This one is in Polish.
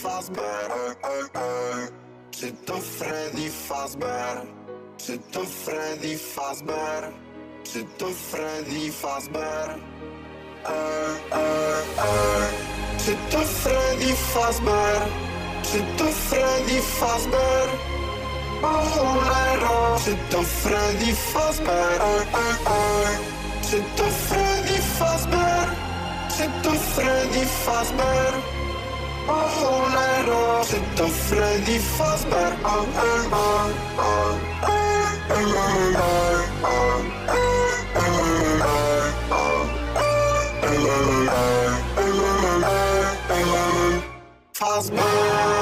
Fazbear, czy to Freddy Fazbear? Czy to Freddy Fazbear? Czy to Freddy Fazbear? Czy to Freddy Fazbear? Czy to Freddy Fazbear? O cholero! Czy to Freddy Fazbear? Czy to Freddy Fazbear? Czy to Freddy Fazbear? O cholero! Czy to Freddy Fazbear? Fazbear.